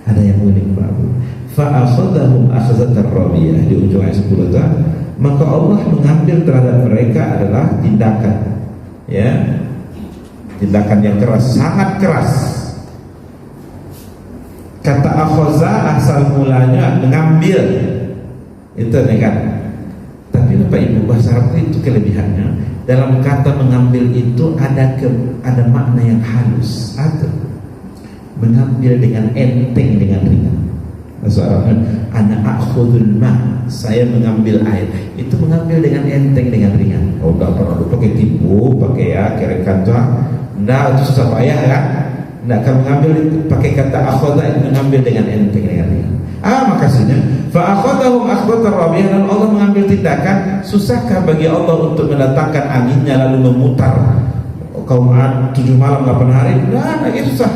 Ada yang unik Prabu. Fa'akhadhahum akhzatan rabiyah, di ujung ayat 10 itu, maka Allah mengambil terhadap mereka adalah tindakan, ya, tindakan yang keras, sangat keras. Kata akhaza asal mulanya mengambil, itu kan. Tapi Bapak Ibu, bahasa Arab itu kelebihannya, dalam kata mengambil itu ada makna yang halus. Atau mengambil dengan enteng, dengan ringan. Bahasa Arabnya ana akhudul ma, saya mengambil air. Itu mengambil dengan enteng, dengan ringan. Oh, enggak perlu pakai tipu, pakai ya kerekan tuh. Enggak, itu susah payah kan? Enggak, kalau mengambil itu pakai kata akhadha, itu mengambil dengan enteng, dengan ringan. Makasihnya fa akhadhahum akhdatan rabiyah, dan Allah mengambil tindakan. Susahkah bagi Allah untuk mendatangkan anginnya lalu memutar kaum Ad 7 malam 8 hari? Nah, itu susah.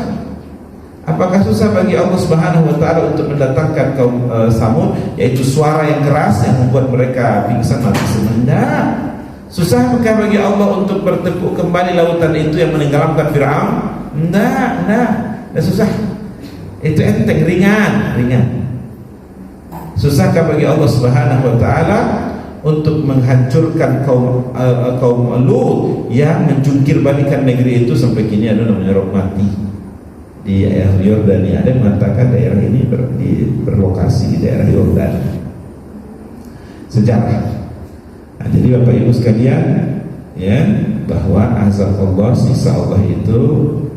Apakah susah bagi Allah Subhanahu wa taala untuk mendatangkan kaum Samud, yaitu suara yang keras yang membuat mereka pingsan mati semenda? Susah apakah bagi Allah untuk bertekuk kembali lautan itu yang menenggelamkan Fir'aun? Enggak susah. Itu enteng, ringan. Susahkah bagi Allah Subhanahu wa taala untuk menghancurkan kaum Lut yang menjungkir balikan negeri itu sampai kini ada namanya mati? Di daerah Yordania, ada yang mengatakan daerah ini berlokasi di daerah Yordan. Sejarah. Nah, jadi Bapak Ibu sekalian, ya, bahwa azab Allah, siksa Allah itu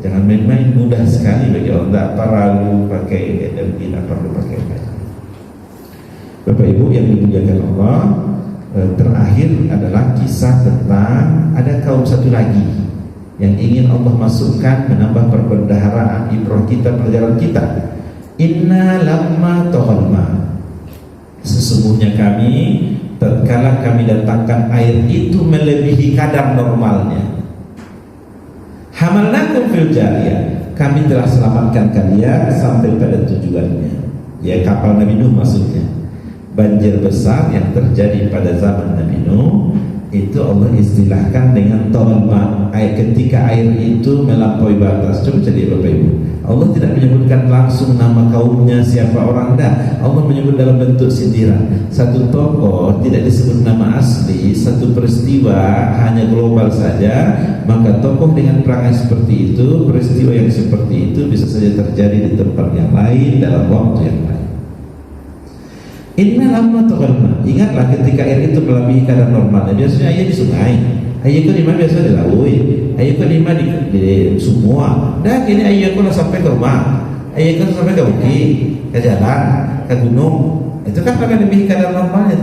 jangan main-main, mudah sekali bagi Allah. Tidak perlu pakai energi, tidak perlu pakai banyak. Bapak Ibu yang dimuliakan Allah, terakhir adalah kisah tentang ada kaum satu lagi yang ingin Allah masukkan, menambah perbendaharaan ibrah kita, pelajaran kita. Inna lamma taghalma, sesungguhnya kami tatkala kami datangkan air itu melebihi kadar normalnya. Hamalnakum fil jariyah, kami telah selamatkan kalian sampai pada tujuannya, ya kapal Nabi Nuh maksudnya. Banjir besar yang terjadi pada zaman Nabi Nuh itu Allah istilahkan dengan taghalma, ketika air itu melampaui batas. Coba jadi Bapak Ibu, Allah tidak menyebutkan langsung nama kaumnya siapa orang, dah. Allah menyebut dalam bentuk sindiran. Satu tokoh tidak disebut nama asli, satu peristiwa hanya global saja, maka tokoh dengan perangai seperti itu, peristiwa yang seperti itu bisa saja terjadi di tempat yang lain dalam waktu yang lain. Inna lamma taghalma, ingatlah ketika air itu melebihi kadar normalnya. Biasanya air di sungai, air itu di mana? Biasanya di laut, air itu di mana? Di semua. Dan kini air itu sampai ke rumah, air itu sampai ke bukit, ke jalan, ke gunung. Itu kan lebih kadar normalnya.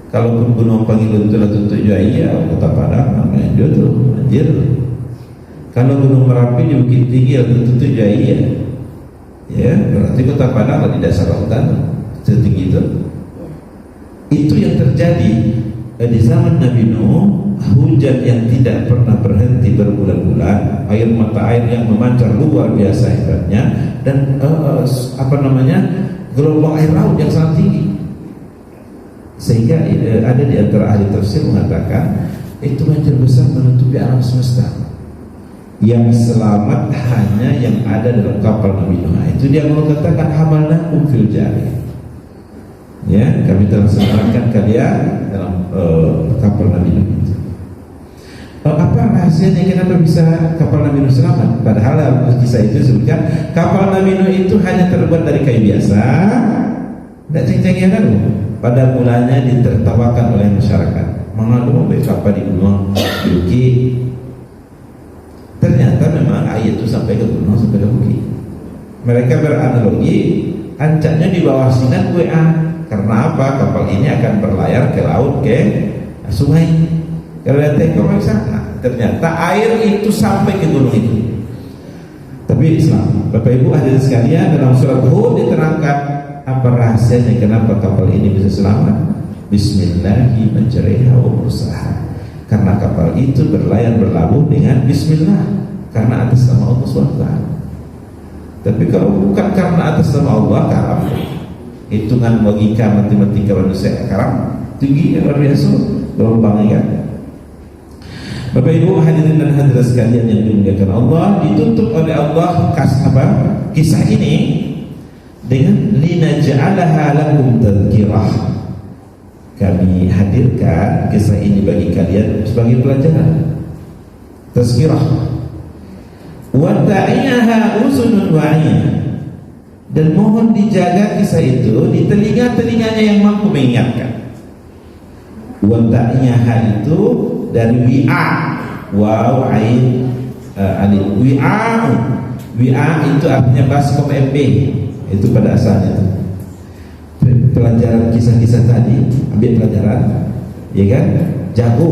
Kalaupun gunung Pangilun itu tentu iya, Kota Padang namanya dia tuh banjir. Kalau gunung Merapi di Bukit Tinggi tentu iya, ya berarti Kota Padang di dasar lautan setinggi itu yang terjadi di zaman Nabi Nuh. Hujan yang tidak pernah berhenti berbulan-bulan, air mata air yang memancar luar biasa hebatnya, dan gelombang air laut yang sangat tinggi, sehingga ada di antara ahli tafsir mengatakan itu banjir besar menutupi alam semesta. Yang selamat hanya yang ada dalam kapal Nabi Nuh. Itu dia mau katakan hamalnakum fil jariyah, ya, kami telah selamatkan kalian dalam kapal Nabi Nuh. Apa rahasianya kenapa bisa kapal Nabi Nuh selamat? Padahal dalam kisah itu disebutkan kapal Nabi Nuh itu hanya terbuat dari kayu biasa, tidak ceng-cengian kan? Pada mulanya ditertawakan oleh masyarakat. Mengadu mau kapal di gunung, di bukit. Ternyata memang air itu sampai ke gunung, sampai ke bukit. Mereka beranalogi, ancaknya di bawah sinar WA. Karena apa? Kapal ini akan berlayar ke laut, ke sungai. Kalau lihat ke sana, ternyata air itu sampai ke gunung itu. Tapi Islam, Bapak Ibu hadirin sekalian, dalam surat Hud diterangkan apa rahasianya kenapa kapal ini bisa selamat. Bismillahi majriha wa mursaha, karena kapal itu berlayar berlabuh dengan Bismillah, karena atas nama Allah SWT. Tapi kalau bukan karena atas nama Allah, karam. Hitungan logika matematika manusia karam tinggi, luar biasa gelombangnya kan. Bapak Ibu hadirin dan hadirat sekalian yang dimuliakan Allah, ditutup oleh Allah kisah ini dengan linaj'alaha lakum tadhkirah, kami hadirkan kisah ini bagi kalian sebagai pelajaran, tazkirah. Wa ta'iyaha uzunun wa'iyah, dan mohon dijaga kisah itu di telinga-telinganya yang mampu mengingatkan. Wa ta'iyaha itu dari wi'a, waw ain alif, wi'a. Wi'a itu artinya baskom MB, itu pada asalnya. Pelajaran kisah-kisah tadi, ambil pelajaran, ya kan? Jago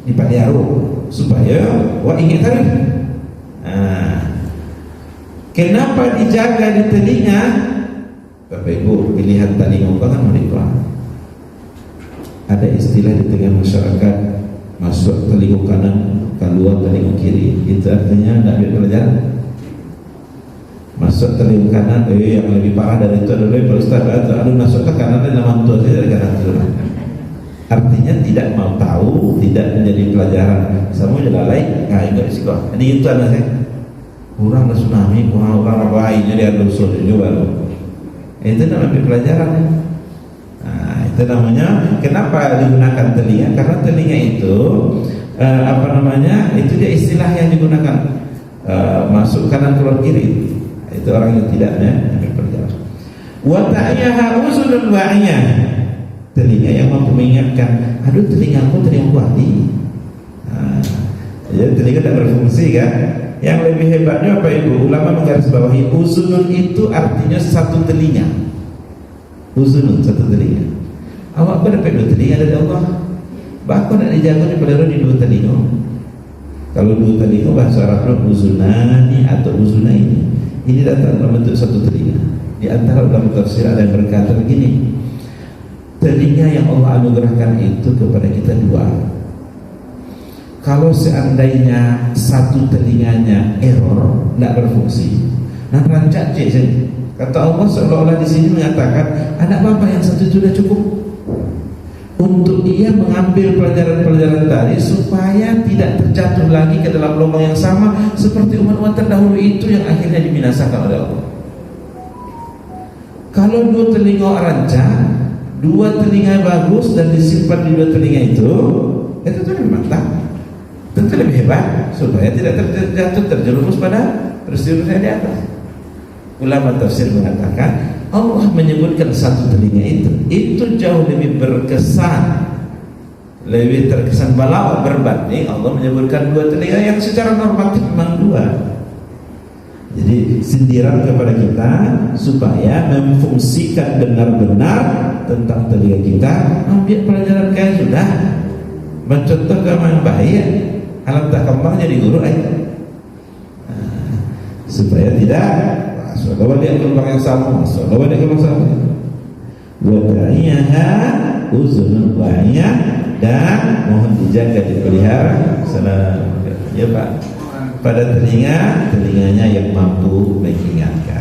dipelihara supaya ingat tadi. Kenapa dijaga di telinga? Bapak Ibu, pilihan telinga kan mereka. Ada istilah di tengah masyarakat, masuk telinga kanan, keluar telinga kiri. Itu artinya tidak ambil pelajaran. Masuk telinga kanan, yang lebih parah dari itu adalah Pak Ustaz, aduh masuk ke kanan dan mantu saja dari kanan itu. Artinya tidak mau tahu, tidak menjadi pelajaran. Semua jadi lalai, enggak risiko. Ini itu anak saya. Kurang tsunami, kurang baik, jadi ada usul juga loh. Itu namanya pelajaran. Itu namanya kenapa digunakan telinga? Karena telinga itu itu dia istilah yang digunakan, masuk kanan keluar kiri. Itu orang yang tidak ambil pelajaran. Wa ta'iyaha uzunun wa'iyah, telinga yang mampu mengingatkan. Aduh, telingaku wali. Jadi telinga tidak berfungsi kan? Yang lebih hebatnya apa Ibu? Ulama menggarisbawahi uzunun itu artinya satu telinga. Uzunun satu telinga. Awak berdapat dua telinga dari Allah. Bahkan nak dijaga dipelihara di dua telinga. Kalau dua telinga bahasa Arabnya uzunani atau uzunaini. Ini datang dalam bentuk satu telinga. Di antara ulama tafsir ada yang berkata begini, telinga yang Allah anugerahkan itu kepada kita dua. Kalau seandainya satu telinganya error, tidak berfungsi, nah rancak je. Kata Allah seolah-olah di sini mengatakan anak bapak yang satu itu sudah cukup untuk ia mengambil pelajaran-pelajaran tadi supaya tidak terjatuh lagi ke dalam lubang yang sama seperti umat-umat terdahulu itu yang akhirnya dibinasakan oleh Allah. Kalau dua telinga rancak, dua telinga bagus dan disimpan di dua telinga itu lebih mantap. Tentu lebih hebat supaya tidak terjatuh terjerumus pada peristiwa yang di atas. Ulama tafsir mengatakan Allah menyebutkan satu telinga itu jauh lebih berkesan, lebih terkesan balak berbanding Allah menyebutkan dua telinga yang secara normatif memang dua. Jadi sindiran kepada kita supaya memfungsikan benar-benar tentang telinga kita, ambil pelajaran kayak sudah mencontoh yang baik. Alam tak kembang jadi guru aja, supaya tidak masuk dia gelombang yang sama, masuk dia gelombang sama. Wadaiyaha uzunun wa'iyah, dan mohon dijaga dipelihara ya Pak, pada telinganya yang mampu mengingatkan.